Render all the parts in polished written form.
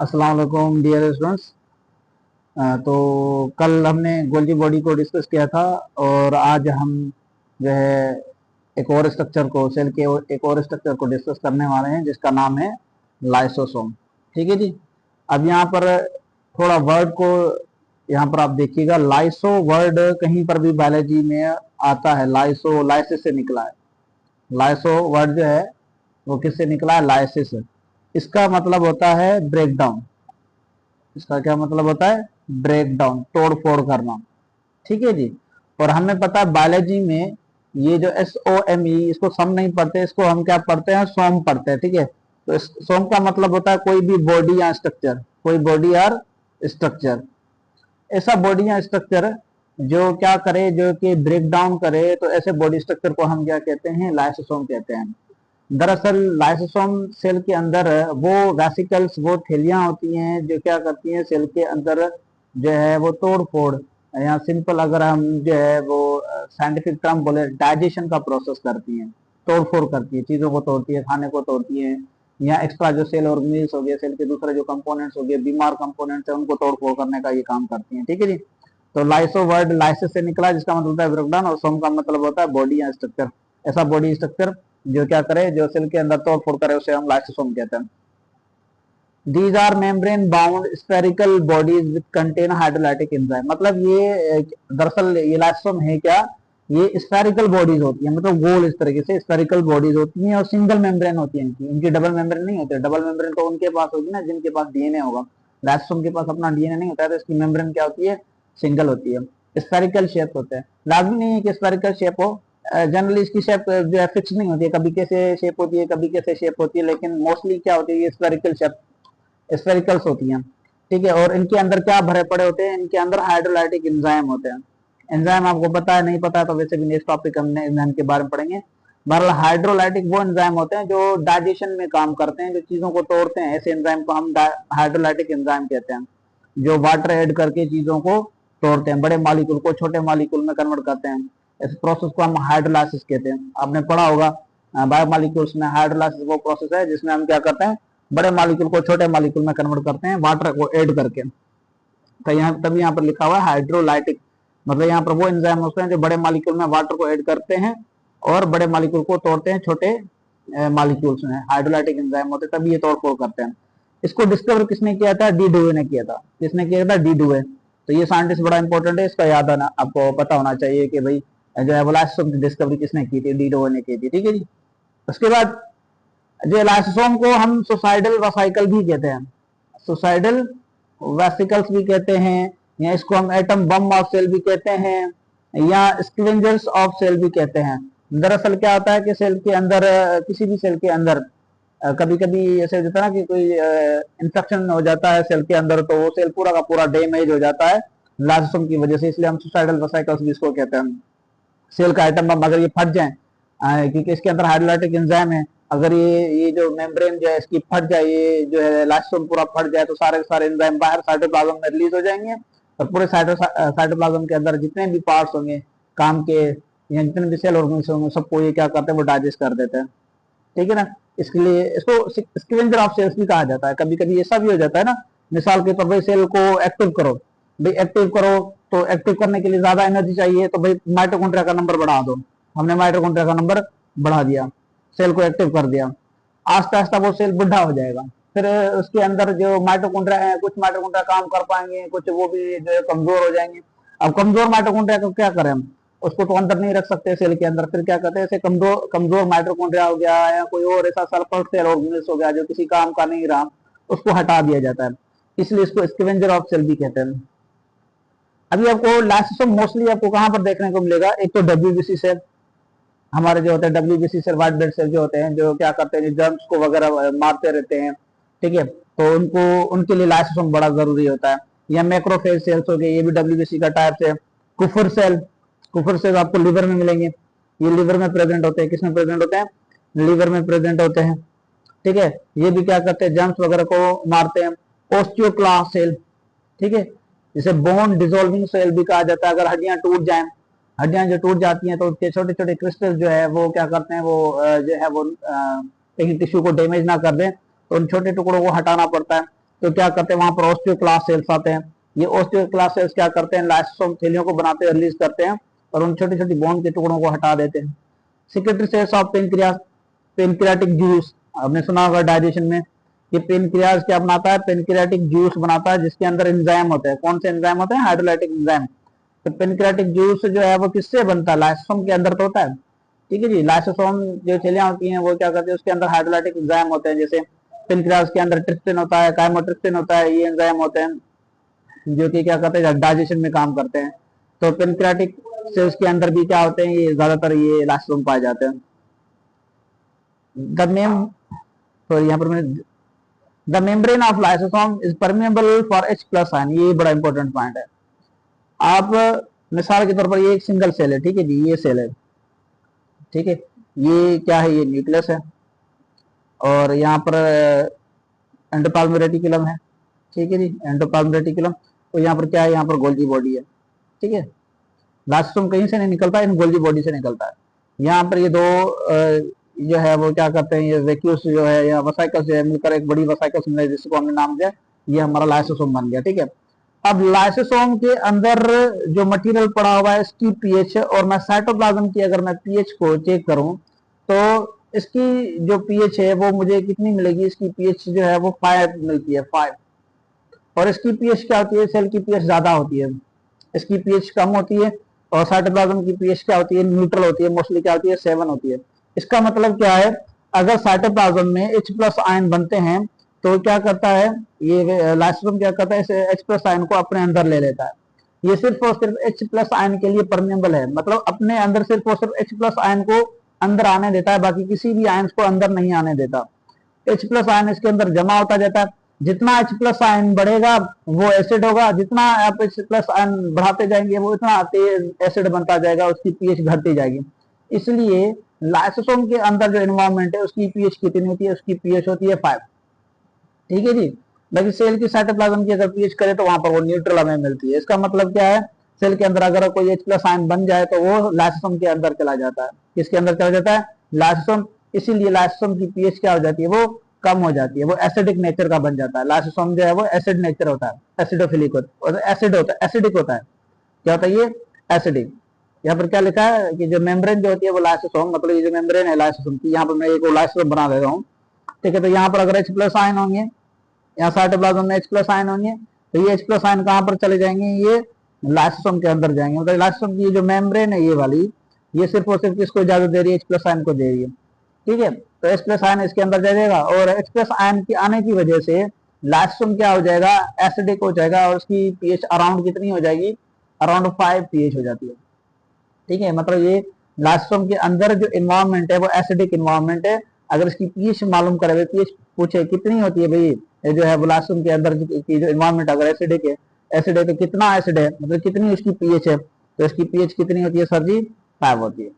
अस्सलाम वालेकुम dear students. तो कल हमने गोल्जी बॉडी को डिस्कस किया था और आज हम जो है एक और स्ट्रक्चर को सेल के एक और स्ट्रक्चर को डिस्कस करने वाले हैं जिसका नाम है लाइसोसोम। ठीक है जी। अब यहाँ पर थोड़ा वर्ड को यहाँ पर आप देखिएगा, लाइसो वर्ड कहीं पर भी बायोलॉजी में आता है, लाइसो लाइसिस से निकला है। लाइसो वर्ड जो है वो किससे निकला है? लाइसिस। इसका मतलब होता है ब्रेक डाउन। इसका क्या मतलब होता है? ब्रेक डाउन, तोड़ फोड़ करना। ठीक है जी। और हमें पता है बायोलॉजी में ये जो SOME, इसको सम नहीं पढ़ते, इसको हम क्या पढ़ते हैं? सोम पढ़ते हैं। ठीक है। तो सोम का मतलब होता है कोई भी बॉडी या स्ट्रक्चर, कोई बॉडी या स्ट्रक्चर, ऐसा बॉडी या स्ट्रक्चर जो क्या करे, जो कि ब्रेक डाउन करे, तो ऐसे बॉडी स्ट्रक्चर को हम क्या कहते हैं? लाइसोसोम कहते हैं। दरअसल लाइसोसोम सेल के अंदर वो वेसिकल्स, वो थैलियां होती हैं जो क्या करती हैं सेल के अंदर जो है वो तोड़ फोड़, या सिंपल अगर हम जो है वो साइंटिफिक टर्म बोले, डाइजेशन का प्रोसेस करती हैं, तोड़ फोड़ करती है, चीजों को तोड़ती है, खाने को तोड़ती है, या एक्स्ट्रा जो सेल ऑर्गेनिल्स हो गए, सेल के दूसरे जो कंपोनेंट्स हो गए, बीमार कंपोनेंट्स है, उनको तोड़ फोड़ करने का ये काम करती हैं। ठीक है जी। तो लाइसो वर्ड लाइसिस से निकला जिसका मतलब होता है ब्रेकडाउन, और सोम का मतलब होता है बॉडी या स्ट्रक्चर, ऐसा बॉडी स्ट्रक्चर जो क्या करे, जो सेल के अंदर तोड़ फोड़ करे, उसे हम लाइसोसोम कहते हैं। These are membrane bound spherical bodies which contain hydrolytic enzyme। मतलब ये दरअसल ये लाइसोसोम है क्या? ये स्फेरिकल बॉडीज होती है, मतलब गोल इस तरीके से स्फेरिकल बॉडीज होती हैं, और सिंगल मेम्ब्रेन होती है इनकी डबल मेम्ब्रेन नहीं होती है। डबल मेम्ब्रेन तो उनके पास होगी ना जिनके पास डीएनए होगा, लाइसोसोम के पास अपना डीएनए नहीं होता है, तो इसकी मेम्ब्रेन क्या होती है? सिंगल होती है। स्फेरिकल शेप होते हैं, लाजमी नहीं है कि स्फेरिकल शेप हो, जनरली इसकी शेप जो है फिक्स नहीं होती है, कभी कैसे शेप होती है, कभी कैसे शेप होती है, लेकिन मोस्टली क्या होती है? ये स्फेरिकल शेप, स्फेरिकल्स होती हैं। ठीक है। और इनके अंदर क्या भरे पड़े होते हैं? इनके अंदर हाइड्रोलाइटिक एंजाइम होते हैं। एंजाइम आपको पता है, नहीं पता है तो वैसे भी नेक्स्ट टॉपिक हमने एंजाइम के बारे में पढ़ेंगे। बहरहाल हाइड्रोलाइटिक वो एंजाइम होते हैं जो डाइजेशन में काम करते हैं, जो चीजों को तोड़ते हैं, ऐसे एंजाइम को हम हाइड्रोलाइटिक एंजाइम कहते हैं, जो वाटर ऐड करके चीजों को तोड़ते हैं, बड़े मालिक्यूल को छोटे मालिक्यूल में कन्वर्ट करते हैं। इस प्रोसेस को हम हाइड्रोलाइसिस कहते हैं। आपने पढ़ा होगा बायोमॉलिक्यूल्स में, हाइड्रोलाइसिस वो प्रोसेस है जिसमें हम क्या करते हैं? बड़े मालिक्यूल को छोटे मालिक्यूल में कन्वर्ट करते हैं, वाटर को ऐड करके। तो यहाँ तभी यहाँ पर लिखा हुआ है हाइड्रोलाइटिक, मतलब यहाँ पर वो एंजाइम होते हैं जो बड़े मालिक्यूल में वाटर को ऐड करते हैं और बड़े मालिक्यूल को तोड़ते हैं छोटे मालिक्यूल्स में, हाइड्रोलाइटिक एंजाइम होते हैं, तभी ये तोड़ फोड़ करते हैं। इसको डिस्कवर किसने किया था? डी डुवे ने किया था। किसने किया था? डी डुवे। तो ये साइंटिस्ट बड़ा इंपॉर्टेंट है, इसका याद आना आपको पता होना चाहिए कि भाई जो है लाइसोसोम की डिस्कवरी किसने की थी? डी डुवे ने की थी। ठीक है जी। उसके बाद जो लाइसोसोम को हम सुसाइडल वेसिकल भी कहते हैं, सुसाइडल वेसिकल्स भी कहते हैं, या इसको हम एटम बम ऑफ सेल भी कहते हैं, या स्क्वेंजर्स ऑफ सेल भी कहते हैं। दरअसल क्या होता है कि सेल के अंदर, किसी भी सेल के अंदर कभी कभी ऐसे हो जाता है ना कि कोई इंफेक्शन हो जाता है सेल के अंदर, तो वो सेल पूरा का पूरा डैमेज हो जाता है लाइसोसोम की वजह से, इसलिए हम सुसाइडल वेसिकल्स भी इसको कहते हैं। सेल का आइटम बम अगर ये फट जाए, क्योंकि इसके अंदर हाइड्रोलाइटिक एंजाइम है, अगर ये जो मेम्ब्रेन जो है इसकी फट जाए, ये जो है लाइसोसोम पूरा फट जाए, तो सारे के सारे एंजाइम बाहर साइटोप्लाज्म में रिलीज हो जाएंगे, और पूरे साइटोप्लाज्म के अंदर जितने भी पार्ट्स होंगे काम के, या जितने भी सेल ऑर्गेन्स होंगे, सबको ये क्या करते हैं? वो डाइजेस्ट कर देते हैं। ठीक है ना। इसके लिए इसको स्क्वेंजर ऑफ सेल्स भी कहा जाता है। कभी कभी ऐसा भी हो जाता है ना, मिसाल के तौर पर सेल को एक्टिव करो, भाई एक्टिव करो, तो एक्टिव करने के लिए ज्यादा एनर्जी चाहिए, तो भाई माइटोकॉन्ड्रिया का नंबर बढ़ा दो। हमने माइटोकॉन्ड्रिया का नंबर बढ़ा दिया, सेल को एक्टिव कर दिया, आस्ता आस्ता वो सेल बुढ़ा हो जाएगा। फिर उसके अंदर जो माइटोकॉन्ड्रिया है, कुछ माइटोकॉन्ड्रिया काम कर पाएंगे, कुछ वो भी जो है कमजोर हो जाएंगे। अब कमजोर माइटोकॉन्ड्रिया को क्या करें हम? उसको तो अंदर नहीं रख सकते सेल के अंदर, फिर क्या करते हैं? ऐसे कमजोर कमजोर माइटोकॉन्ड्रिया हो गया, या कोई और ऐसा सल्फर सेल ऑर्गेनिल्स हो गया जो किसी काम का नहीं रहा, उसको हटा दिया जाता है, इसलिए इसको स्कैवेंजर ऑफ सेल भी कहते हैं। अभी आपको लाइसोसोम मोस्टली आपको कहां पर देखने को मिलेगा? एक तो WBC सेल, हमारे जो होते हैं WBC cell, white blood cell जो होते हैं, जो क्या करते हैं? जर्म्स को वगैरह मारते रहते हैं। ठीक है। तो उनको, उनके लिए लाइसोसोम बड़ा जरूरी होता है। या मैक्रोफेज सेल्स हो गए, ये भी WBC का टाइप से। कुफर सेल, कुफर सेल आपको लिवर में मिलेंगे, ये लिवर में प्रेजेंट होते हैं। किसमें प्रेजेंट होते हैं? लिवर में प्रेजेंट होते हैं। ठीक है। ये भी क्या करते हैं? जर्म्स वगैरह को मारते हैं। ओस्टियोक्लास्ट सेल, ठीक है, जिसे बोन डिसॉल्विंग सेल भी कहा जाता है। अगर हड्डियां टूट जाएं, हड्डियां जो टूट जाती हैं, तो उसके छोटे छोटे क्रिस्टल जो है वो क्या करते हैं? वो जो है वो कहीं टिश्यू को डैमेज ना कर दें, तो उन छोटे टुकड़ों को हटाना पड़ता है। तो क्या करते हैं, वहां पर ऑस्टियोक्लास्ट सेल्स आते हैं। ये ऑस्टियोक्लास्ट सेल्स क्या करते हैं, लाइसोसोम थैलियों को बनाते हैं, रिलीज करते हैं और उन छोटी छोटी बोन के टुकड़ों को हटा देते हैं। Secretory cells of pancreas, pancreatic juice, आपने सुना होगा डाइजेशन में, ये पेनक्रियास क्या बनाता है, पेनक्रियाटिक जूस बनाता है जिसके अंदर एंजाइम होते हैं। कौन से एंजाइम होते हैं, हाइड्रोलाइटिक एंजाइम। तो पेनक्रियाटिक जूस जो है वो किससे बनता है, लाइसोसोम के अंदर तो होता है। ठीक है जी, लाइसोसोम जो थैलियां होती हैं वो क्या करते हैं, उसके अंदर हाइड्रोलाइटिक एंजाइम होते हैं, जैसे पेनक्रियास के अंदर ट्रिप्सिन होता है, काइमोट्रिप्सिन होता है, ये एंजाइम होते हैं जो कि क्या करते हैं, डाइजेशन में काम करते हैं। तो पेनक्रियाटिक सेल्स के अंदर भी क्या होते हैं, ये ज्यादातर ये लाइसोसोम पाए जाते हैं। द मेम सॉरी यहाँ पर मैंने, the membrane of lysosome is permeable for H plus ion, ये बड़ा इंपॉर्टेंट पॉइंट है। आप मिसाल के तौर पर ये एक सिंगल सेल है, ठीक है जी, ये सेल है, ठीक है, ये क्या है, ये न्यूक्लियस है और यहाँ पर एंडोप्लाज्मिक रेटिकुलम है, ठीक है जी, एंडोप्लाज्मिक रेटिकुलम। तो यहाँ पर क्या है, यहाँ पर गोल्गी बॉडी है, ठीक है। लाइसोसोम कहीं से नहीं निकलता है, इन गोल्गी बॉडी से निकलता है। यहाँ पर ये दो जो है वो क्या करते हैं, ये वैक्यूल्स जो है या वसाइकल्स जो है मिलकर एक बड़ी वसाइकल्स मिले जिसको हमने नाम दिया, ये हमारा लाइसोसोम बन गया, ठीक है। अब लाइसोसोम के अंदर जो मटेरियल पड़ा हुआ है इसकी पीएच, और मैं साइटोप्लाज्म की अगर मैं पीएच को चेक करूं तो इसकी जो पीएच है वो मुझे कितनी मिलेगी, इसकी पीएच जो है वो 5 मिलती है, 5। और इसकी पीएच क्या होती है, सेल की पीएच ज्यादा होती है, इसकी पीएच कम होती है। और साइटोप्लाज्म की पीएच क्या होती है, न्यूट्रल होती है, मोस्टली क्या होती है, 7 होती है। इसका मतलब क्या है, अगर साइटोप्लाज्म में H प्लस आयन बनते हैं तो क्या करता है, ये लाइसोसोम क्या करता है, इस H प्लस आयन को अपने अंदर ले लेता है। ये सिर्फ और सिर्फ H प्लस आयन के लिए परमेबल है, मतलब अपने अंदर सिर्फ और सिर्फ H प्लस आयन को अंदर आने देता है, बाकी किसी भी आयन को अंदर नहीं आने देता। H प्लस आयन इसके अंदर जमा होता जाता है, जितना H प्लस आयन बढ़ेगा वो एसिड होगा, जितना आप H प्लस आयन बढ़ाते जाएंगे वो इतना तेज एसिड बनता जाएगा, उसकी पीएच घटती जाएगी। इसलिए लाइसोसोम के अंदर जो एनवायरमेंट है उसकी पीएच कितनी होती है, उसकी पीएच होती है 5, ठीक है जी। लेकिन सेल की साइटोप्लाज्म की अगर पीएच करे तो वहां पर वो न्यूट्रल हमें मिलती है। इसका मतलब क्या है, सेल के अंदर अगर कोई H प्लस आयन बन जाए तो वो लाइसोसोम के अंदर चला जाता है, किसके अंदर चला जाता है, लाइसोसोम। इसीलिए लाइसोसोम की पीएच क्या हो जाती है, वो कम हो जाती है, वो एसिडिक नेचर का बन जाता है। लाइसोसोम जो है वो एसिड नेचर होता है, एसिडोफिलिक होता है, एसिड होता है, एसिडिक होता है। क्या होता है ये, एसिडिक। यहाँ पर क्या लिखा है कि जो मेम्ब्रेन जो होती है वो लाइसोसोम, मतलब ये जो मेम्ब्रेन है लाइसोसोम की, यहाँ पर मैं एक लाइसोसोम बना देता हूँ, ठीक है। तो यहाँ पर अगर H प्लस आयन होंगे, यहाँ साइटोप्लाज्म में H प्लस आयन होंगे, तो ये H प्लस आयन कहाँ पर चले जाएंगे, ये लाइसोसोम के अंदर जाएंगे। मतलब लाइसोसोम की जो मेम्ब्रेन है ये वाली, ये सिर्फ और सिर्फ किसको इजाजत दे रही है, H प्लस आयन को दे रही है, ठीक है। तो H प्लस आयन इसके अंदर जाएगा और H प्लस आयन के आने की वजह से लाइसोसोम क्या हो जाएगा, एसिडिक हो जाएगा और उसकी पीएच अराउंड कितनी हो जाएगी, अराउंड 5 पीएच हो जाती है, ठीक है। मतलब ये लाइसोसोम के अंदर जो इन्वायरमेंट है वो एसिडिक इन्वायरमेंट है। अगर इसकी पीएच मालूम करे, पीएच पूछे कितनी होती है भाई, ये जो है लाइसोसोम के अंदर की जो इन्वायरमेंट अगर एसिडिक है, एसिड है तो कितना एसिड है, मतलब कितनी उसकी पीएच है, तो इसकी पीएच कितनी होती है सर जी, 5 होती है,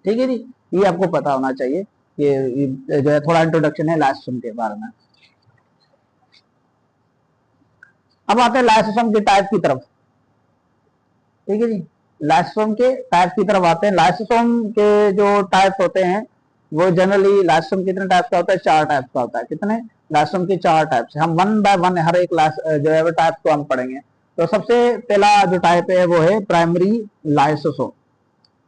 ठीक है जी। ये आपको पता होना चाहिए, ये जो है थोड़ा इंट्रोडक्शन है लाइसोसोम के बारे में। अब आते हैं लाइसोसोम के टाइप की तरफ, ठीक है जी। लाइसोसोम के टाइप की तरफ आते हैं। लाइसोसोम के जो टाइप होते हैं वो जनरली, लाइसोसोम कितने टाइप का होता है, 4 टाइप का होता है। कितने, लाइसोसोम के 4 टाइप से, हम वन बाय वन हर एक जो है वो टाइप को हम पढ़ेंगे। तो सबसे पहला जो टाइप है वो है प्राइमरी लाइसोसोम,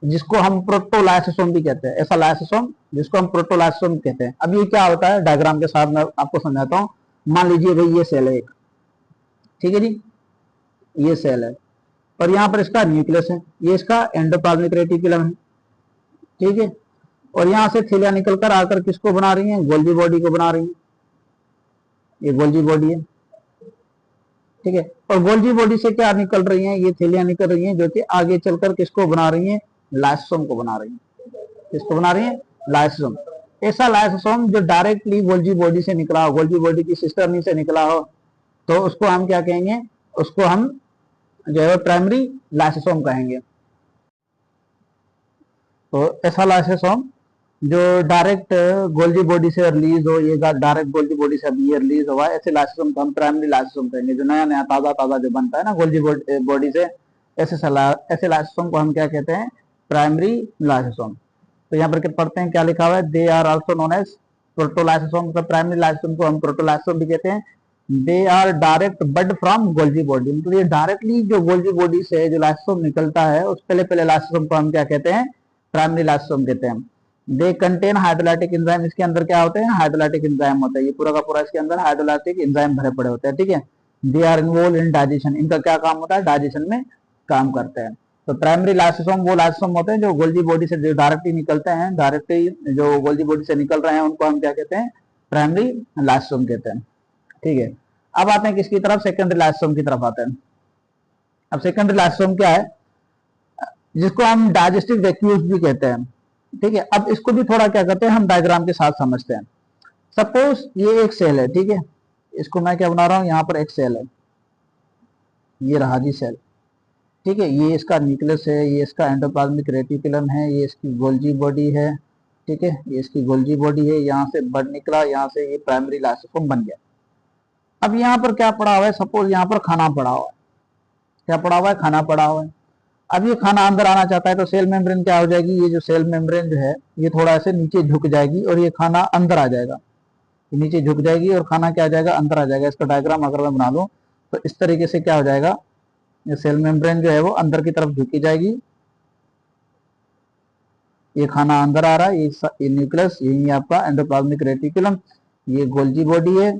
जिसको हम प्रोटोलाइसोसोम भी कहते हैं, ऐसा लाइसोसोम जिसको हम प्रोटोलाइसोसोम कहते हैं। अब ये क्या होता है, डायग्राम के साथ मैं आपको समझाता हूँ। मान लीजिए भाई ये सेल है एक, ठीक है जी, ये सेल है और यहाँ पर इसका न्यूक्लियस है, ये इसका एंडोप्लाज्मिक रेटिकुलम है, ठीक है। और यहाँ से थैलियां निकलकर आकर किसको बना रही हैं, गोल्गी बॉडी को बना रही हैं, ये गोल्गी बॉडी है, ठीक है। और गोल्गी बॉडी से क्या निकल रही हैं, ये थैलियां निकल रही हैं जो कि आगे चलकर किसको बना रही हैं, लाइसोसोम को बना रही हैं। किसको बना रही हैं, लाइसोसोम। ऐसा लाइसोसोम जो डायरेक्टली गोल्गी बॉडी से निकला हो, गोल्गी बॉडी की सिस्टम से निकला हो, तो उसको हम क्या कहेंगे, उसको हम जो है प्राइमरी लाइसोसोम कहेंगे। तो ऐसा लाइसोसोम जो डायरेक्ट गोल्गी बॉडी से रिलीज हो, ये डायरेक्ट गोल्गी बॉडी से अभी ये रिलीज हुआ है, ऐसे लाइसोसोम को हम प्राइमरी लाइसोसोम कहेंगे। जो नया नया ताजा ताजा जो बनता है ना गोल्गी बॉडी से, ऐसे लाइसोसोम को हम क्या कहते हैं, प्राइमरी लाइसोसोम। तो यहाँ पर पढ़ते हैं क्या लिखा हुआ है, they are also known as protolysosome. मतलब प्राइमरी लाइसोसोम को हम प्रोटोलाइसोम भी कहते हैं, they are direct bud from Golgi body, मतलब ये डायरेक्टली जो गोल्जी बॉडी से जो लाइसोसोम निकलता है उस पहले लाइसोसोम को हम क्या कहते हैं, प्राइमरी लाइसोसोम कहते हैं। दे कंटेन हाइड्रोलाइटिक एंजाइम, इसके अंदर क्या होते हैं, हाइड्रोलाइटिक एंजाइम होता है, ये पूरा का पूरा इसके अंदर हाइड्रोलाइटिक एंजाइम भरे पड़े होते हैं, ठीक है। They are involve in digestion, इनका क्या काम होता है, डाइजेशन में काम करते हैं। तो प्राइमरी लाइसोसोम वो लाइसोसोम होते हैं जो गोल्जी बॉडी से जो डायरेक्टली निकलते हैं, डायरेक्टली जो गोल्जी बॉडी से निकल रहे हैं उनको हम क्या कहते हैं, प्राइमरी लाइसोसोम कहते हैं, ठीक है। अब आते हैं किसकी तरफ, सेकेंडरी लाइसोसोम की तरफ आते हैं। अब सेकेंडरी लाइसोसोम क्या है, जिसको हम डाइजेस्टिव वैक्यूल्स भी कहते हैं, ठीक है। अब इसको भी थोड़ा क्या करते हैं हम डायग्राम के साथ समझते हैं। सपोज ये एक सेल है, ठीक है, इसको मैं क्या बना रहा हूं, यहां पर एक सेल है, ये रहा जी सेल, ठीक है। ये इसका न्यूक्लियस है, ये इसका एंडोप्लाज्मिक रेटिकुलम है, ये इसकी गोल्जी बॉडी है, ठीक है, ये इसकी गोल्जी बॉडी है, यहाँ से ब्लड निकला, यहाँ से ये प्राइमरी लाइसोसोम बन गया। अब यहाँ पर क्या पड़ा हुआ है, सपोज यहाँ पर खाना पड़ा हुआ है, क्या पड़ा हुआ है, खाना पड़ा हुआ है। अब ये खाना अंदर आना चाहता है तो सेल मेम्ब्रेन क्या हो जाएगी, ये जो सेल मेम्ब्रेन जो है ये थोड़ा ऐसे नीचे झुक जाएगी और ये खाना अंदर आ जाएगा, नीचे झुक जाएगी और खाना क्या आ जाएगा, अंदर आ जाएगा। इसका डायग्राम अगर मैं बना दूं तो इस तरीके से क्या हो जाएगा, ये सेल मेम्ब्रेन जो है वो अंदर की तरफ झुकी जाएगी, ये खाना अंदर आ रहा है, ये न्यूक्लियस, यही आपका एंडोप्लाज्मिक रेटिकुलम, ये गोल्जी बॉडी है,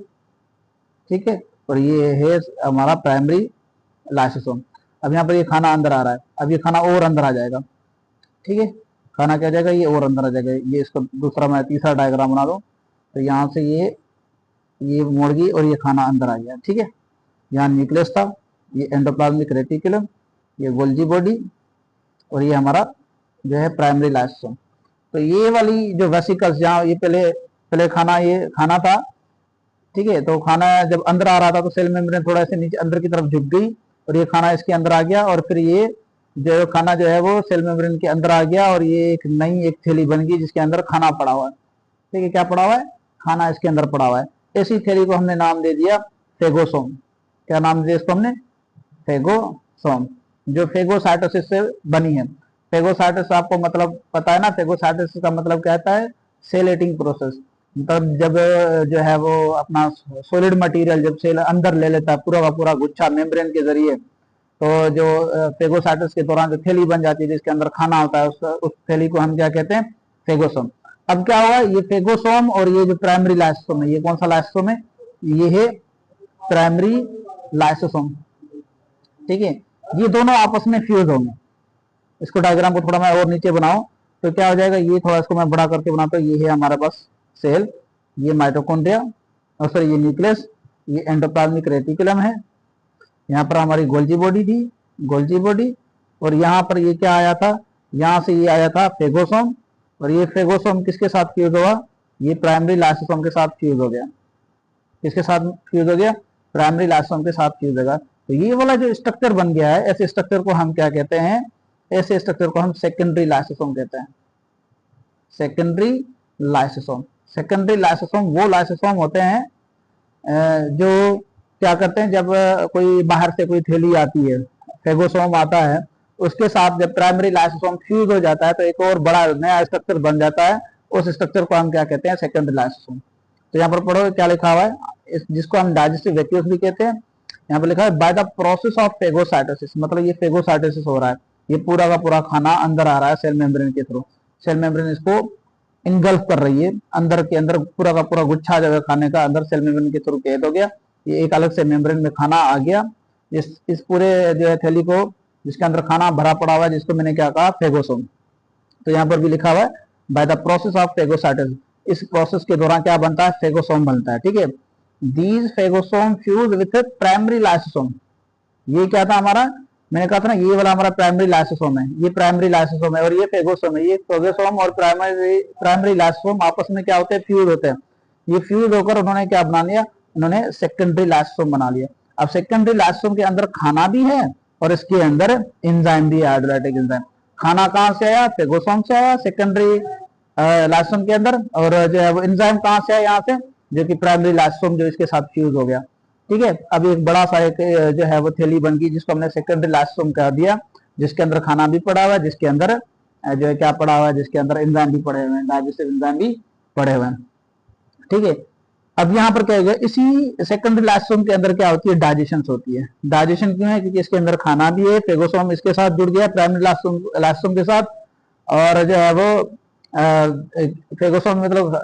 ठीक है, और ये है हमारा प्राइमरी लाइसोसोम। अब यहाँ पर ये खाना अंदर आ रहा है, अब ये खाना और अंदर आ जाएगा, ठीक है, खाना क्या जाएगा, ये और अंदर आ जाएगा। ये इसका दूसरा मैं तीसरा डायग्राम बना दूं तो यहाँ से ये मुड़ गई और ये खाना अंदर आ गया, ठीक है। यहाँ न्यूक्लियस था, ये एंडोप्लाज्मिक रेटिकुलम, ये गोल्जी बॉडी और ये हमारा जो है प्राइमरी लाइसोसोम। तो ये वाली जो वेसिकल्स जहाँ ये पहले खाना, ये खाना था, ठीक है, तो खाना जब अंदर आ रहा था तो सेल मेम्ब्रेन थोड़ा ऐसे नीचे अंदर की तरफ झुक गई और ये खाना इसके अंदर आ गया और फिर ये जो खाना जो है वो सेल मेम्ब्रेन के अंदर आ गया और ये एक नई एक थैली बन गई जिसके अंदर खाना पड़ा हुआ है, ठीक है, क्या पड़ा हुआ है, खाना इसके अंदर पड़ा हुआ है। इसी थैली को हमने नाम दे दिया फेगोसोम। क्या नाम दिया इसको हमने, फेगोसोम, जो फेगोसाइटोसिस से बनी है। फेगोसाइटोसिस आपको मतलब पता है ना, फेगोसाइटोसिस का मतलब क्या होता है, सेल एटिंग प्रोसेस, मतलब जब जो है वो अपना सॉलिड मटेरियल जब सेल अंदर ले लेता है पूरा का पूरा गुच्छा मेम्ब्रेन के जरिए, तो जो फेगोसाइटस के दौरान जो थैली बन जाती है जिसके अंदर खाना होता है उस थैली को हम क्या कहते हैं, फेगोसोम। अब क्या हुआ, ये फेगोसोम और ये जो प्राइमरी लाइसोसोम है, ये कौन सा लाइसोसोम है, ये है प्राइमरी लाइसोसोम, ठीक है। ये दोनों आपस में फ्यूज होंगे। इसको डायग्राम को थोड़ा मैं और नीचे बनाऊं तो क्या हो जाएगा, ये थोड़ा इसको मैं बड़ा करके बनाता हूँ, ये है हमारे पास सेल, ये माइटोकॉन्ड्रिया और सॉरी ये न्यूक्लियस, ये एंडोप्लाज्मिक रेटिकुलम है, यहाँ पर हमारी गोल्जी बॉडी थी, गोल्जी बॉडी, और यहाँ पर ये क्या आया था, यहाँ से ये आया था फेगोसोम, और ये फेगोसोम किसके साथ फ्यूज हुआ, ये प्राइमरी लाइसोसोम के साथ फ्यूज हो गया। किसके साथ फ्यूज हो गया, प्राइमरी लाइसोसोम के साथ फ्यूज होगा। तो ये वाला जो स्ट्रक्चर बन गया है, ऐसे स्ट्रक्चर को हम क्या कहते हैं, ऐसे स्ट्रक्चर को हम सेकेंडरी लाइसोसोम कहते हैं, सेकेंडरी लाइसोसोम। सेकेंडरी लाइसोसोम वो लाइसोसोम होते हैं जो क्या करते हैं, जब कोई बाहर से कोई थैली आती है, फेगोसोम आता है, उसके साथ जब प्राइमरी लाइसोसोम फ्यूज हो जाता है तो एक और बड़ा नया स्ट्रक्चर बन जाता है, उस स्ट्रक्चर को हम क्या कहते हैं, सेकेंडरी लाइसोसोम। तो यहाँ पर पढ़ो क्या लिखा हुआ है, जिसको हम डाइजेस्टिव वैक्यूल्स भी कहते हैं। यहाँ पर लिखा है by the process of phagocytosis, मतलब ये फेगोसाइटोसिस हो रहा है, ये पूरा का पूरा खाना अंदर आ रहा है सेल मेम्ब्रेन के थ्रू, सेल मेम्ब्रेन इसको इनगल्फ कर रही है, अंदर के अंदर पूरा का पूरा गुच्छा जो है खाने का अंदर सेल मेम्ब्रेन के थ्रू कैद हो गया, ये एक अलग से मेम्ब्रेन में खाना आ गया। इस पूरे जो है थैली को जिसके अंदर खाना भरा पड़ा हुआ है, जिसको मैंने क्या कहा, फेगोसोम। तो यहाँ पर भी लिखा हुआ है by the process of phagocytosis, इस प्रोसेस के दौरान क्या बनता है, फेगोसोम बनता है, ठीक है। These phagosome fuse with primary lysosome, ये क्या था हमारा, मैंने कहा था ना ये वाला हमारा प्राइमरी लाइसोसोम है, ये प्राइमरी लाइसोसोम है और ये फेगोसोम है। ये फेगोसोम और प्राइमरी लाइसोसोम आपस में क्या होते हैं, फ्यूज होते हैं। ये फ्यूज होकर उन्होंने क्या बना लिया, उन्होंने सेकेंडरी लाइसोसोम बना लिया। अब सेकेंडरी लाइसोसोम के अंदर खाना भी है और इसके अंदर एंजाइम भी है, हाइड्रोलाइटिक एंजाइम। खाना कहाँ से आया, फेगोसोम से आया सेकेंडरी लाइसोसोम के अंदर, और जो है वो एंजाइम कहाँ से आया, यहाँ से, जो कि प्राइमरी लाइसोसोम जो इसके साथ फ्यूज हो गया, ठीक है। अब एक बड़ा सा एक जो है वो थैली बन गई जिसको हमने सेकेंडरी लाइसोसोम कह दिया, जिसके अंदर खाना भी पड़ा हुआ है, जिसके अंदर जो है क्या पड़ा हुआ है, जिसके अंदर एंजाइम भी पड़े हुए हैं, डाइजेस्टिव एंजाइम भी पड़े हुए हैं, ठीक है। अब यहाँ पर क्या होगा, इसी सेकेंडरी लाइसोसोम के अंदर क्या होती है, डाइजेशन होती है। डाइजेशन क्यों है, क्योंकि इसके अंदर खाना भी है, फेगोसोम इसके साथ जुड़ गया प्राइमरी लाइसोसोम के साथ, और जो है वो फेगोसोम मतलब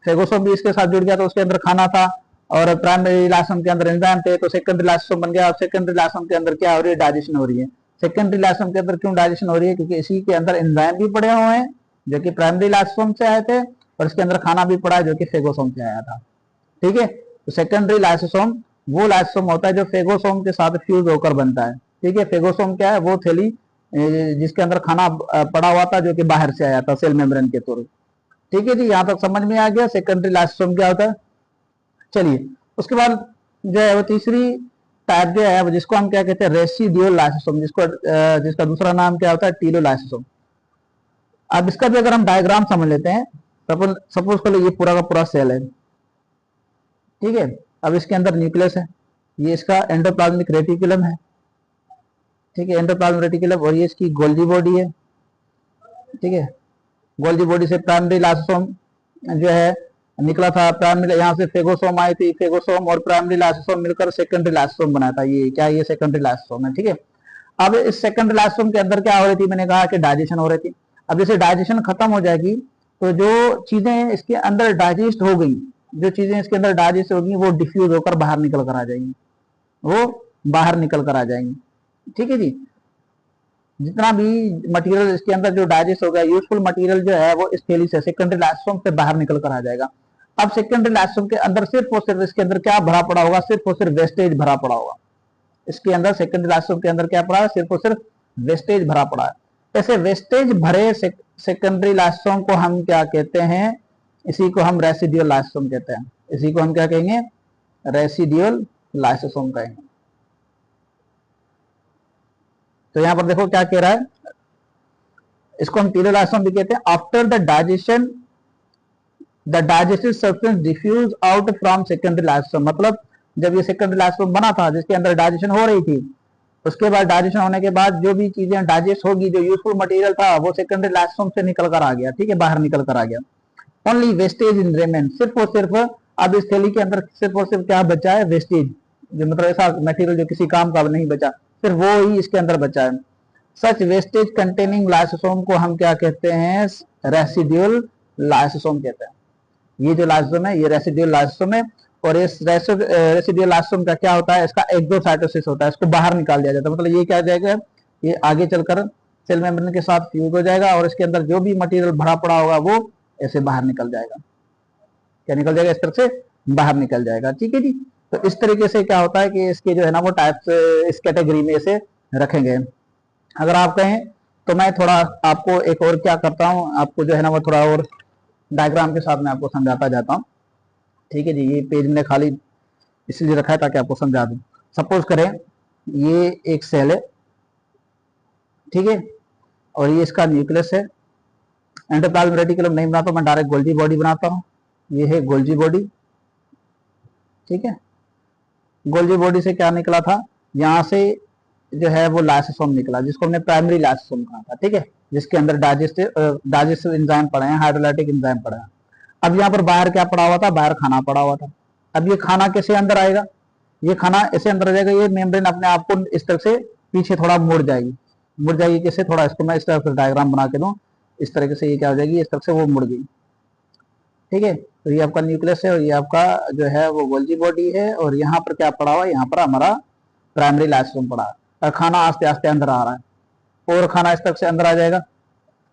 फेगोसोम भी इसके साथ जुड़ गया, तो उसके अंदर खाना था, और प्राइमरी लाइसोसोम के अंदर एंजाइम थे, तो सेकेंडरी लाइसोसोम बन गया। अब सेकेंडरी लाइसोसोम के अंदर क्या हो रही है, डाइजेशन हो रही है। सेकेंडरी लाइसोसोम के अंदर क्यों डाइजेशन हो रही है, क्योंकि इसी के अंदर एंजाइम भी पड़े हुए हैं जो कि प्राइमरी लाइसोसोम से आए थे, और इसके अंदर खाना भी पड़ा है जो कि फेगोसोम से आया था। ठीक है, तो सेकेंडरी लाइसोसोम वो लाइसोसोम होता है जो फेगोसोम के साथ फ्यूज होकर बनता है। ठीक है, फेगोसोम क्या है, वो थैली जिसके अंदर खाना पड़ा हुआ था जो कि बाहर से आया था सेल मेम्ब्रेन के थ्रू। ठीक है जी, यहां तक समझ में आ गया सेकेंडरी लाइसोसोम क्या होता है। चलिए, उसके बाद जो है वो तीसरी टाइप जो है जिसको हम क्या कहते हैं, रेसिड्यूल लाइसोसोम, जिसका दूसरा नाम क्या होता है, टीलोलाइसोसोम। अब इसका भी अगर हम डायग्राम समझ लेते हैं, सपोज कर लो ये पूरा का पूरा सेल है। ठीक है, अब इसके अंदर न्यूक्लियस है, ये इसका एंडोप्लाज्मिक रेटिकुलम है। ठीक है, एंडोप्लाज्मिक रेटिकुलम, और ये इसकी गोल्जी बॉडी है। ठीक है, गोल्जी बॉडी से प्राइमरी लाइसोसोम जो है निकला था, प्राइमरी यहाँ से फेगोसोम आई थी, फेगोसोम और प्राइमरी लाइसोसोम मिलकर सेकेंडरी लाइसोसोम बनाया था। ये क्या, ये सेकेंडरी लाइसोसोम है। ठीक है, अब इस सेकेंडरी लाइसोसोम के अंदर क्या हो रही थी, मैंने कहा कि डाइजेशन हो रही थी। अब जैसे डाइजेशन खत्म हो जाएगी तो जो चीजें इसके अंदर डाइजेस्ट हो गई, जो चीजें इसके अंदर डाइजेस्ट होगी वो डिफ्यूज होकर बाहर निकल कर आ जाएंगी, वो बाहर निकल कर आ जाएंगी। ठीक है जी, जितना भी मटेरियल इसके अंदर जो डाइजेस्ट होगा, यूजफुल मटेरियल जो है वो इस थैली से सेकेंडरी लाइसोसोम से बाहर निकल कर आ जाएगा। अब सेकेंडरी लाइसोसोम के अंदर सिर्फ और सिर्फ इसके अंदर क्या भरा पड़ा होगा, सिर्फ और सिर्फ वेस्टेज भरा पड़ा होगा। इसके अंदर सेकेंडरी लाइसोसोम के अंदर क्या पड़ा है, सिर्फ और सिर्फ वेस्टेज भरा पड़ा है। ऐसे वेस्टेज भरे सेकेंडरी लाइसोसोम को हम क्या कहते हैं, इसी को हम रेसिड्यूल लाइसोसोम कहते हैं। इसी को हम क्या कहेंगे, रेसिड्यूल लाइसोसोम कहेंगे। तो यहां पर देखो क्या कह रहा है, इसको हम टीलोलाइसोम भी कहते हैं। After the digestion the digestive substance diffuse out from secondary lysosome, मतलब जब ये सेकेंडरी लाइसोसोम बना था जिसके अंदर डाइजेशन हो रही थी, उसके बाद डाइजेशन होने के बाद जो भी चीजें डाइजेस्ट होगी, जो यूजफुल मटेरियल था वो सेकेंडरी लाइसोसोम से निकल कर आ गया। ठीक है, बाहर निकल कर आ गया। ओनली वेस्टेज इन रिमेन, सिर्फ और सिर्फ अब इस थैली के अंदर सिर्फ और सिर्फ क्या बचा है, वेस्टेज, जो मतलब ऐसा मटेरियल जो किसी काम का नहीं बचा, सिर्फ वो ही इसके अंदर बचा है। सच वेस्टेज कंटेनिंग लाइसोसोम को हम क्या कहते हैं, रेसिड्यूल लाइसोसोम कहते हैं। ये जो लाइसोसोम है ये रेसिड्यूल लाइसोसोम है, और इस रेसिड्यूल लाइसोसोम का क्या होता है, इसका एक्सोसाइटोसिस होता है, इसको बाहर निकाल दिया जाता है। मतलब ये क्या जाएगा, ये आगे चलकर सेल मेम्ब्रेन के साथ फ्यूज हो जाएगा, और इसके अंदर जो भी मटेरियल भरा पड़ा होगा वो ऐसे बाहर निकल जाएगा। क्या निकल जाएगा, इस तरह से बाहर निकल जाएगा। ठीक है जी, तो इस तरीके से क्या होता है कि इसके जो है ना वो टाइप्स इस कैटेगरी में ऐसे रखेंगे। अगर आप कहें तो मैं थोड़ा आपको एक और क्या करता हूँ, आपको जो है ना वो थोड़ा और डायग्राम के साथ मैं आपको समझाता जाता हूँ। ठीक है जी, ये पेज मैंने खाली इसलिए रखा है ताकि आपको समझा दूं। सपोज करें ये एक सेल है, ठीक है, और ये इसका न्यूक्लियस है। एंडोप्लाज्मिक रेटिकुलम नहीं बनाता, मैं डायरेक्ट गोल्जी बॉडी बनाता हूँ। ये है गोल्जी बॉडी। ठीक है, गोल्जी बॉडी से क्या निकला था, यहाँ से जो है वो लाइसोसोम निकला, जिसको हमने प्राइमरी लाइसोसोम कहा था। ठीक है, जिसके अंदर डाइजेस्टिव एंजाइम पड़े हैं, हाइड्रोलाइटिक एंजाइम पड़े हैं। अब यहाँ पर बाहर क्या पड़ा हुआ था, बाहर खाना पड़ा हुआ था। अब ये खाना कैसे अंदर आएगा, ये खाना ऐसे अंदर आ जाएगा, ये मेम्ब्रेन अपने आप को इस तरह से पीछे थोड़ा मुड़ जाएगी। मुड़ जाएगी कैसे, थोड़ा इसको मैं इस तरह से डायग्राम बना के दूं, इस तरीके से ये क्या हो जाएगी, इस तरह से वो मुड़ गई। ठीक है, तो ये आपका न्यूक्लियस है, और ये आपका जो है वो गोल्जी बॉडी है, और यहाँ पर क्या पड़ा हुआ है, यहाँ पर हमारा प्राइमरी लाइसोसोम पड़ा है, और खाना आस्ते आस्ते अंदर आ रहा है, और खाना इस तरह से अंदर आ जाएगा।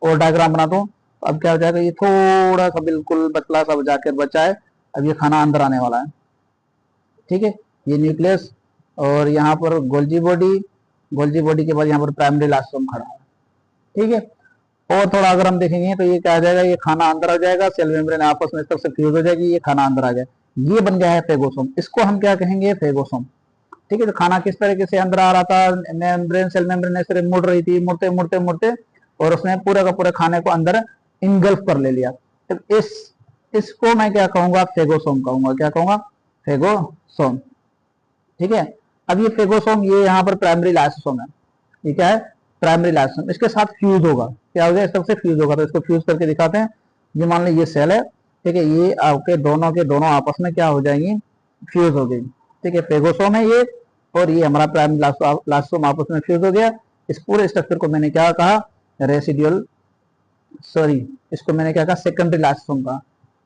और डायग्राम बना दो, अब क्या हो जाएगा, ये थोड़ा सा बिल्कुल पतला सा जाकर बचा है, अब ये खाना अंदर आने वाला है। ठीक है, ये न्यूक्लियस, और यहाँ पर गोल्जी बॉडी, गोल्जी बॉडी के बाद यहाँ पर प्राइमरी लाइसोसोम खड़ा है। ठीक है, और थोड़ा अगर हम देखेंगे तो ये क्या आ जाएगा, ये खाना अंदर आ जाएगा, सेल मेम्ब्रेन आपस में इस तरह से फ्यूज हो जाएगी, ये खाना अंदर आ गया, ये बन गया है फेगोसोम। इसको हम क्या कहेंगे, फेगोसोम। ठीक है, तो खाना किस तरीके से अंदर आ रहा था, मेम्ब्रेन सेल मेम्ब्रेन ऐसे मुड़ रही थी, मुड़ते मुड़ते मुड़ते, और उसने पूरे का पूरे खाने को अंदर इनगल्फ कर ले लिया। तो इसको मैं क्या कहूंगा, फेगोसोम कहूंगा। क्या कहूंगा, फेगोसोम। ठीक है, अब ये फेगोसोम, ये यहाँ पर प्राइमरी लाइसोसोम है, ये क्या है, प्राइमरी लाइसोसोम। इसके साथ फ्यूज होगा, क्या हो गया, इस तरह से फ्यूज होगा। तो इसको फ्यूज करके दिखाते हैं। ये मान लो ये सेल है, ठीक है, ये आपके दोनों के दोनों आपस में क्या हो जाएंगी, फ्यूज हो गई। ठीक है, फेगोसोम है ये, और ये हमारा प्राइमरी लाइसोसोम आपस में फ्यूज हो गया। इस पूरे स्ट्रक्चर को मैंने क्या कहा, रेसिड्यूल, सॉरी, इसको मैंने क्या कहा, सेकेंडरी लाइसोसोम का।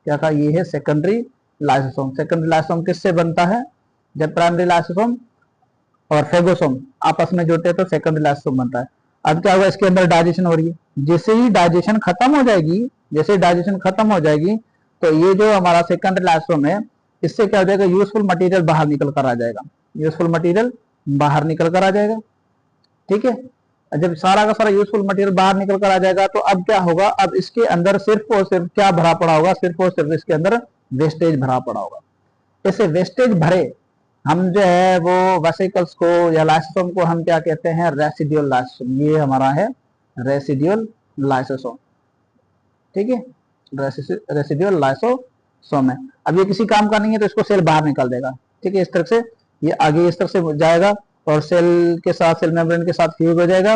क्या कहा, ये है सेकेंडरी लाइसोसोम। सेकेंडरी लाइसोसोम किससे बनता है, जब प्राइमरी लाइसोसोम और फेगोसोम आपस में जुड़ते हैं तो सेकेंडरी लाइसोसोम बनता है। अब क्या होगा, इसके अंदर डाइजेशन हो रही है, जैसे ही डाइजेशन खत्म हो जाएगी, जैसे डाइजेशन खत्म हो जाएगी, तो ये जो हमारा सेकेंडरी लाइसोसोम है, इससे क्या हो जाएगा, यूजफुल मटेरियल बाहर निकल कर आ जाएगा, यूजफुल मटेरियल बाहर निकल कर आ जाएगा। ठीक है, जब सारा का सारा यूजफुल मटेरियल बाहर निकल कर आ जाएगा, तो अब क्या होगा, अब इसके अंदर सिर्फ और सिर्फ क्या भरा पड़ा होगा, सिर्फ और सिर्फ इसके अंदर वेस्टेज भरा पड़ा होगा। ऐसे वेस्टेज भरे हम जो है वो वेसिकल्स को या लाइसोसोम को हम क्या कहते हैं, रेसिड्यूल लाइसोसोम। ये हमारा है रेसिड्यूल लाइसोसोम। ठीक है, रेसिड्यूल लाइसोसोम है। अब ये किसी काम का नहीं है तो इसको सेल बाहर निकाल देगा। ठीक है, इस तरह से ये आगे इस तरह से जाएगा और सेल के साथ, सेल मेम्ब्रेन के साथ फ्यूज हो जाएगा।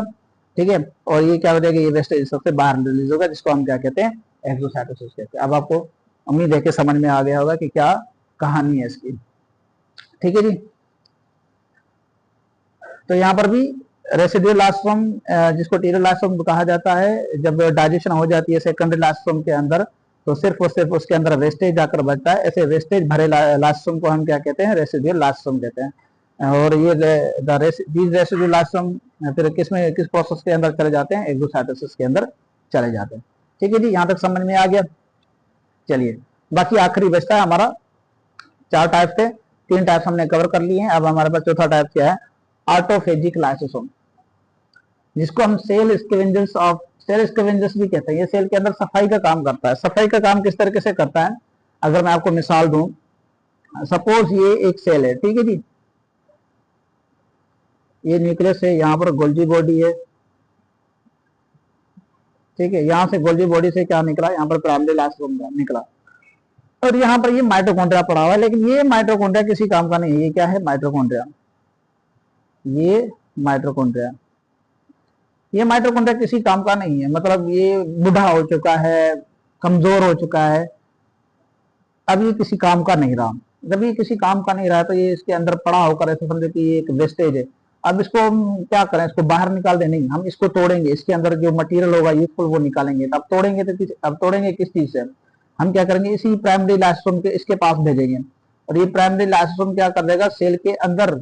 ठीक है, और ये क्या हो जाएगा, ये वेस्टेज सबसे बाहर रिलीज होगा, जिसको हम क्या कहते हैं, एक्सोसाइटोसिस कहते हैं। अब आपको उम्मीद है कि समझ में आ गया होगा कि क्या कहानी है इसकी। ठीक है जी, तो यहाँ पर भी रेसिड्यूल लाइसोसोम, जिसको टीरियल लाइसोसोम कहा जाता है, जब डाइजेशन हो जाती है सेकेंडरी लाइसोसोम के अंदर, तो सिर्फ और सिर्फ उसके अंदर वेस्टेज जाकर बचता है। ऐसे वेस्टेज भरे लाइसोसोम को हम क्या कहते हैं, रेसिड्यूल लाइसोसोम कहते हैं। और ये रेसिड्यूल लाइसोसोम फिर किस प्रोसेस के अंदर चले जाते हैं, एक्सोसाइटोसिस के अंदर चले जाते हैं। ठीक है जी, यहाँ तक समझ में आ गया। चलिए, बाकी आखिरी बचता है हमारा, 4 टाइप थे, 3 टाइप हमने कवर कर लिए हैं। अब हमारे पास चौथा टाइप क्या है, ऑटोफेजिक लाइसोसोम, जिसको हम सेल स्कैवेंजर्स भी कहते हैं। ये सेल के अंदर सफाई का काम करता है। सफाई का काम किस तरीके से करता है, अगर मैं आपको मिसाल दूं, सपोज ये एक सेल है, ठीक है जी, ये न्यूक्लियस है, यहाँ पर गोल्जी बॉडी है। ठीक है, यहाँ से गोल्जी बॉडी से क्या निकला, यहाँ पर प्राइमरी लाइसोसोम निकला, और यहाँ पर ये माइटोकॉन्ड्रिया पड़ा हुआ है। लेकिन ये माइटोकॉन्ड्रिया किसी काम का नहीं है। ये क्या है, माइटोकॉन्ड्रिया, ये माइटोकॉन्ड्रिया, ये माइटोकॉन्ड्रिया किसी काम का नहीं है। मतलब ये बूढ़ा हो चुका है, कमजोर हो चुका है, अब ये किसी काम का नहीं रहा। जब ये किसी काम का नहीं रहा तो ये इसके अंदर पड़ा होकर ऐसे समझे कि ये एक वेस्टेज है। अब इसको हम क्या करें, इसको बाहर निकाल दे, नहीं, हम इसको तोड़ेंगे, इसके अंदर जो मटेरियल होगा यूजफुल वो निकालेंगे। अब तोड़ेंगे तो अब तोड़ेंगे किस चीज से, हम क्या करेंगे, इसी प्राइमरी लाइसोसोम के इसके पास भेजेंगे, और ये प्राइमरी लाइसोसोम क्या कर देगा, सेल के अंदर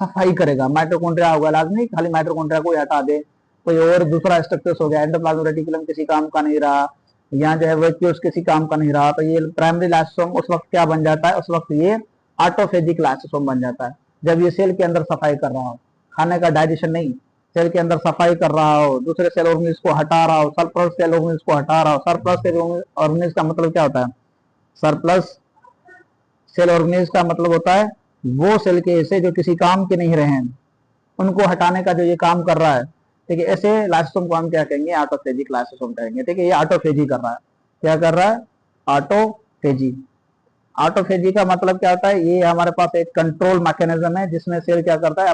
सफाई करेगा। माइटोकॉन्ड्रिया होगा, लाजमी नहीं खाली माइटोकॉन्ड्रिया को हटा दे, कोई और दूसरा स्ट्रक्चर हो गया, एंडोप्लाज्मिक रेटिकुलम किसी काम का नहीं रहा, यहाँ जो है वैक्यूल्स किसी काम का नहीं रहा, तो ये प्राइमरी लाइसोसोम उस वक्त क्या बन जाता है, उस वक्त ये ऑटोफेजिक लाइसोसोम बन जाता है। जब ये सेल के अंदर सफाई कर रहा हो, खाने का डाइजेशन नहीं, सेल के अंदर सफाई कर रहा हो, दूसरे सेल ऑर्गेनिल्स को हटा रहा हो, सरप्लस सेल ऑर्गेनिल्स को हटा रहा हो। सरप्लस सेल ऑर्गेनिल्स का मतलब क्या होता है, सरप्लस सेल ऑर्गेनिल्स का मतलब होता है वो सेल के ऐसे जो किसी काम के नहीं रहे हैं, उनको हटाने का जो ये काम कर रहा है। ठीक है, ऐसे लाइसोसोम को हम क्या कहेंगे, ऑटोफेजिक लाइसोसोम कहेंगे। ठीक है, ये ऑटोफेजी कर रहा है, क्या कर रहा है, ऑटोफेजी। ऑटोफेजी का मतलब क्या होता है, ये हमारे पास एक कंट्रोल मैकेनिज्म है, जिसमें सेल क्या करता है,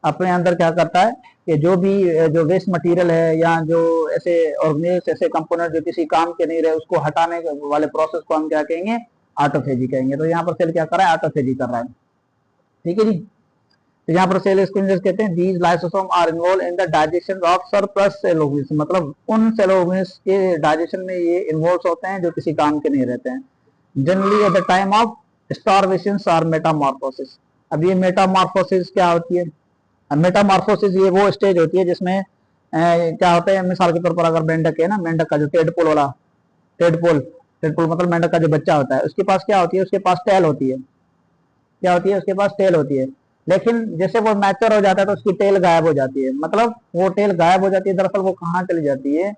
अपने अंदर क्या करता है कि जो वेस्ट मटेरियल है या जो ऐसे ऑर्गेनिल्स, ऐसे कंपोनेंट जो किसी काम के नहीं रहे, उसको हटाने वाले प्रोसेस को हम क्या कहेंगे, ऑटोफेजी कहेंगे। तो यहाँ पर सेल क्या कर रहा है, ऑटोफेजी कर रहा है। ठीक है जी, तो यहाँ पर सेल स्क्वेंजर्स कहते हैं, these lysosome are involve in the digestion of surplus cell organelles, मतलब उन सेल ऑर्गेनिल्स के डाइजेशन में ये इन्वॉल्व होते हैं जो किसी काम के नहीं रहते हैं। Generally eight the time of starvation और मेटामॉर्फोसिस। अब ये मेटामॉर्फोसिस क्या होती है, मेटामॉर्फोसिस ये वो स्टेज होती है जिसमें क्या होता है, मिसाल के तौर पर अगर मेंढक है ना, मेंढक का जो टेडपोल वाला, टेडपोल मतलब मेंढक का जो बच्चा होता है, उसके पास क्या होती है, उसके पास टेल होती है। क्या होती है, उसके पास टेल होती है। लेकिन जैसे वो मैच्योर हो जाता है तो उसकी टेल गायब हो जाती है। मतलब वो टेल गायब हो जाती है, दरअसल वो कहाँ चली जाती है,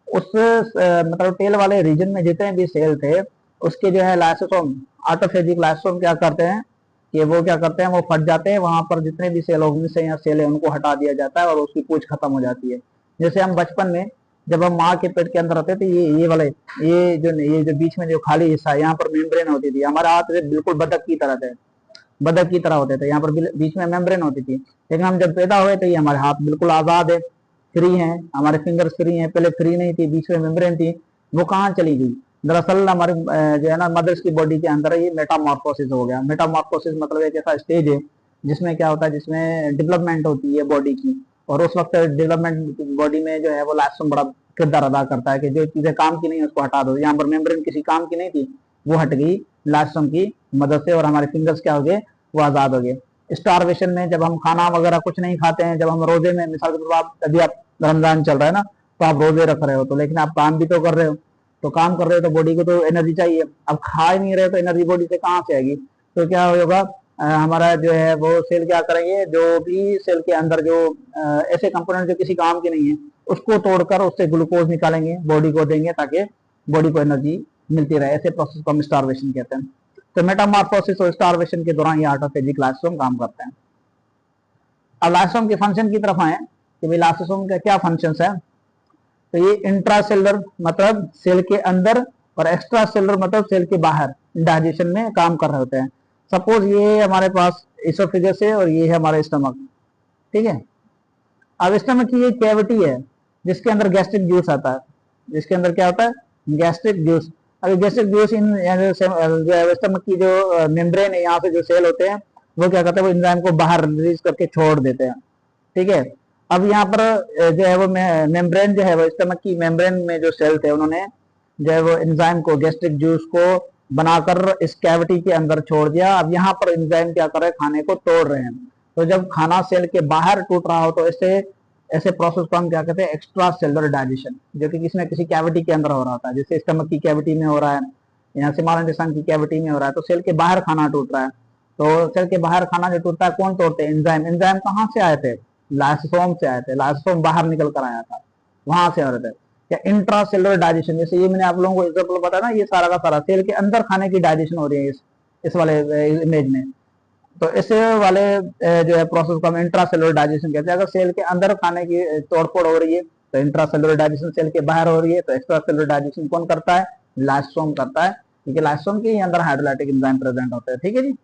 उस मतलब टेल वाले रीजन में जितने भी सेल थे, उसके जो है लाइसोसोम, ऑटोफेजिक लाइसोसोम क्या करते हैं कि वो क्या करते हैं, वो फट जाते हैं, वहां पर जितने भी सेल ऑर्गेनिल्स हैं या सेल है उनको हटा दिया जाता है और उसकी पूछ खत्म हो जाती है। जैसे हम बचपन में जब हम माँ के पेट के अंदर होते थे, ये जो बीच में जो खाली हिस्सा है, यहाँ पर मेम्ब्रेन होती थी, हमारा हाथ बिल्कुल बतख की तरह थे, बतख की तरह होते थे, यहाँ पर बीच में मेम्ब्रेन होती थी। लेकिन हम जब पैदा हुए तो ये हमारे हाथ बिल्कुल आजाद है, फ्री हैं, हमारे फिंगर्स फ्री हैं। पहले फ्री नहीं थी, बीच में मेम्ब्रेन थी, वो कहाँ चली गई, दरअसल हमारे जो है ना मदर्स की बॉडी के अंदर ये मेटामॉर्फोसिस हो गया। मेटामॉर्फोसिस मतलब एक ऐसा स्टेज है जिसमें क्या होता है, जिसमें डेवलपमेंट होती है बॉडी की, और उस वक्त डेवलपमेंट बॉडी में जो है वो लाइसोसोम बड़ा किरदार अदा करता है कि जो चीजें काम की नहीं उसको हटा दो। यहाँ पर मेम्ब्रेन किसी काम की नहीं थी, वो हट गई लाइसोसोम की मदद से, और हमारे फिंगर्स क्या हो गए, वो आजाद हो गए। स्टारवेशन में जब हम खाना वगैरह कुछ नहीं खाते हैं, जब हम रोजे में, मिसाल के तौर पर आप अभी आप रमजान चल रहा है ना, तो आप रोजे रख रहे हो, तो लेकिन आप काम भी तो कर रहे हो, तो काम कर रहे हो तो बॉडी को तो एनर्जी चाहिए। अब खा ही नहीं रहे तो एनर्जी बॉडी से कहाँ से आएगी? तो क्या होगा, हमारा जो है वो सेल क्या करेंगे, जो भी सेल के अंदर जो ऐसे कंपोनेंट जो किसी काम के नहीं है उसको तोड़कर उससे ग्लूकोज निकालेंगे, बॉडी को देंगे ताकि बॉडी को एनर्जी मिलती रहे। ऐसे प्रोसेस को हम स्टारवेशन कहते हैं। तो मेटामॉर्फोसिस और स्टारवेशन के दौरान ये ऑटोफेजिक लाइसोसोम काम करते हैं। अब लाइसोसोम के फंक्शन की तरफ आए कि भाई लाइसोसोम का क्या फंक्शन है। तो ये इंट्रासेलुलर मतलब सेल के अंदर, और एक्स्ट्रा सेलुलर मतलब सेल के बाहर डाइजेशन में काम कर रहे होते हैं। सपोज ये हमारे पास इसोफेगस है और ये है हमारा स्टमक, ठीक है। अब स्टमक की ये कैविटी है जिसके अंदर गैस्ट्रिक जूस आता है, जिसके अंदर क्या होता है, गैस्ट्रिक जूस। अगर गैस्ट्रिक जूस इन जो स्टमक की जो मेम्ब्रेन है, यहाँ से जो सेल होते हैं वो क्या करते हैं, वो एंजाइम को बाहर रिलीज करके छोड़ देते हैं, ठीक है। अब यहाँ पर जो है वो मेम्ब्रेन जो है वो स्टमक की मेम्ब्रेन में जो सेल थे उन्होंने जो है वो एंजाइम को, गैस्ट्रिक जूस को बनाकर इस कैविटी के अंदर छोड़ दिया। अब यहाँ पर एंजाइम क्या कर रहे हैं, खाने को तोड़ रहे हैं। तो जब खाना सेल के बाहर टूट रहा हो तो ऐसे ऐसे प्रोसेस को हम क्या कहते हैं, एक्स्ट्रा सेलुलर डाइजेशन, जो कि किसी न किसी कैविटी के अंदर हो रहा था, जैसे स्टमक की कैविटी में हो रहा है, यहाँ स्मॉल इंटेस्टाइन की कैविटी में हो रहा है, तो सेल के बाहर खाना टूट रहा है। तो सेल के बाहर खाना जो टूटता है कौन तोड़ते हैं, एंजाइम। एंजाइम कहाँ से आए थे, लाइसोसोम से आए थे। लाइसोसोम बाहर निकल कर आया था, वहां से आ रहे थे। या इंट्रा सेलुलर डाइजेशन, जैसे ये मैंने आप लोगों को एग्जाम्पल बताया ना, ये सारा का सारा सेल के अंदर खाने की डाइजेशन हो रही है इस वाले इमेज में। तो इस वाले जो है प्रोसेस को हम इंट्रासेलुलर डाइजेशन कहते हैं। अगर सेल के अंदर खाने की तोड़फोड़ हो रही है तो इंट्रासेलुलर डाइजेशन, सेल के बाहर हो रही है तो एक्स्ट्रासेलुलर डाइजेशन कौन करता है, लाइसोसोम करता है, क्योंकि लाइसोसोम के अंदर हाइड्रोलाइटिक एंजाइम प्रेजेंट होते हैं, ठीक है जी।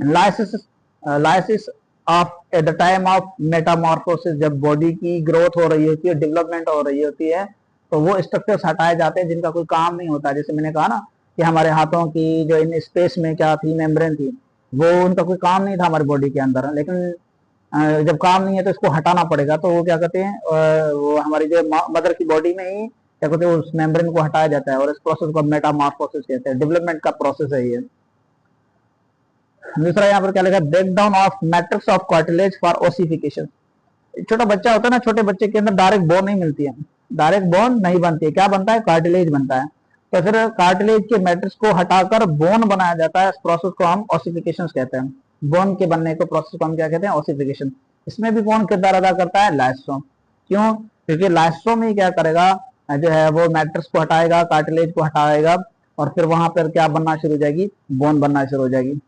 Lysis lysis of at the time of metamorphosis, जब बॉडी की ग्रोथ हो रही होती है, डेवलपमेंट हो रही होती है, तो वो स्ट्रक्चर्स हटाए जाते हैं जिनका कोई काम नहीं होता। जैसे मैंने कहा ना कि हमारे हाथों की जो इन स्पेस में क्या थी, मेम्ब्रेन थी, वो उनका कोई काम नहीं था हमारी बॉडी के अंदर। लेकिन जब काम नहीं है तो इसको हटाना पड़ेगा, तो वो क्या कहते हैं, वो हमारी जो मदर की बॉडी में ही क्या कहते हैं, उस मेम्ब्रेन को हटाया जाता है, और इस प्रोसेस को मेटामॉर्फोसिस कहते हैं। डेवलपमेंट का प्रोसेस है ये। दूसरा यहाँ पर क्या लिखा, break down of matrix of cartilage for ossification. छोटा बच्चा होता है ना, छोटे बच्चे के अंदर डायरेक्ट बोन नहीं मिलती है, डायरेक्ट बोन नहीं बनती है, क्या बनता है, कार्टिलेज बनता है। तो फिर कार्टिलेज के मैट्रिक्स को हटाकर बोन बनाया जाता है, इस प्रोसेस को हम ओसिफिकेशन कहते हैं। बोन के बनने को प्रोसेस को हम क्या कहते हैं, ओसिफिकेशन। इसमें भी कौन किरदार अदा करता है, लाइसोसोम। क्यों, क्योंकि लाइसोसोम ही क्या करेगा, जो है वो मैट्रिक्स को हटाएगा, कार्टिलेज को हटाएगा, और फिर वहां पर क्या बनना शुरू हो जाएगी, बोन बनना शुरू हो जाएगी।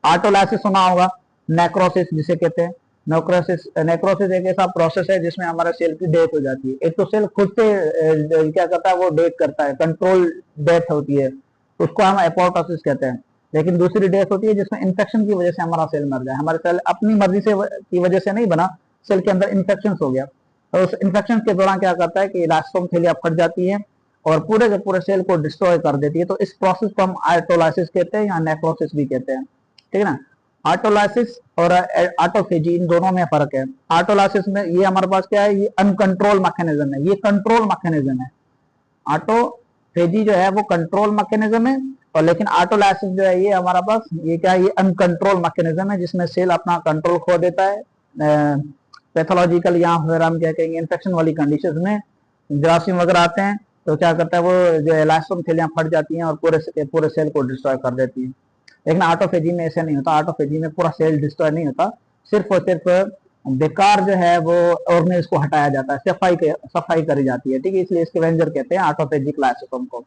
ऑटोलाइसिस सुना होगा, नेक्रोसिस जिसे कहते हैं। नेक्रोसिस एक ऐसा प्रोसेस है जिसमें हमारा सेल की डेथ हो जाती है। एक तो सेल खुद से क्या करता है, वो डेथ करता है, कंट्रोल डेथ होती है, उसको हम एपोप्टोसिस कहते हैं। लेकिन दूसरी डेथ होती है जिसमें इन्फेक्शन की वजह से हमारा सेल मर जाए। हमारे सेल अपनी मर्जी से की वजह से नहीं बना, सेल के अंदर इन्फेक्शन हो गया, और उस इन्फेक्शन के दौरान क्या करता है कि इलास्टोम थैलिया फट जाती है और पूरे के पूरे सेल को डिस्ट्रॉय कर देती है। तो इस प्रोसेस को हम ऑटोलाइसिस कहते हैं या नेक्रोसिस भी कहते हैं, ठीक है ना। ऑटोलाइसिस और ऑटोफेजी, इन दोनों में फर्क है। ऑटोलाइसिस में ये हमारे पास क्या है, ये अनकंट्रोल मैकेनिज्म है, ये कंट्रोल मैकेनिज्म है। ऑटोफेजी जो है वो कंट्रोल मैकेनिज्म है, और लेकिन ऑटोलाइसिस जो है ये हमारा पास ये क्या है, ये अनकंट्रोल मैकेनिज्म है, जिसमें सेल अपना कंट्रोल खो देता है। पैथोलॉजिकल या फिर हम क्या कहेंगे इन्फेक्शन वाली कंडीशन में जरासीम वगैरह आते हैं तो क्या करता है, वो जो इलास्टोम थैलियां फट जाती हैं और पूरे सेल को डिस्ट्रॉय कर देती है। लेकिन ऑटोफेजी में ऐसे नहीं होता, ऑटोफेजी में पूरा सेल डिस्ट्रॉय नहीं होता, सिर्फ और सिर्फ बेकार जो है वो ऑर्गेनेल्स को हटाया जाता है, सफाई करी जाती है, ठीक है। इसलिए इसके वेंजर कहते हैं ऑटोफेजिक लाइसोसोम को,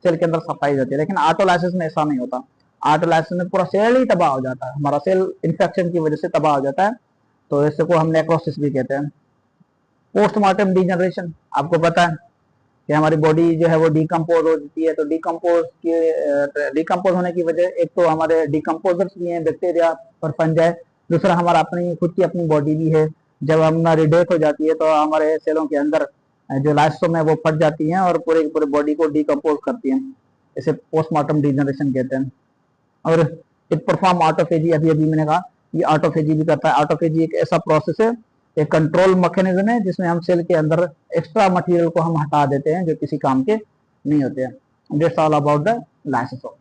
सेल के अंदर सफाई जाती है। लेकिन ऑटोलाइसिस में ऐसा नहीं होता, ऑटोलाइसिस में पूरा सेल ही तबाह हो जाता है, हमारा सेल इन्फेक्शन की वजह से तबाह हो जाता है। तो ऐसे को हम नेक्रोसिस भी कहते हैं। पोस्टमार्टम डीजनरेशन, आपको पता है कि हमारी बॉडी जो है वो डिकम्पोज हो जाती है। तो डिकम्पोज होने की वजह, एक तो हमारे डिकम्पोजर्स भी हैं, बैक्टीरिया और फंजाई, दूसरा हमारा अपनी खुद की अपनी बॉडी भी है। जब हमारी डेथ हो जाती है तो हमारे सेलों के अंदर जो लाइसोसोम है वो फट जाती हैं और पूरे पूरे बॉडी को डिकम्पोज करती हैं। इसे पोस्टमार्टम डिजनरेशन कहते हैं। और इट परफॉर्म ऑटोफेजी, अभी अभी मैंने कहा ये ऑटोफेजी भी करता है। ऑटोफेजी एक ऐसा प्रोसेस है, एक कंट्रोल मैकेनिज्म है जिसमें हम सेल के अंदर एक्स्ट्रा मटेरियल को हम हटा देते हैं जो किसी काम के नहीं होते हैं। That's all about the lysosome.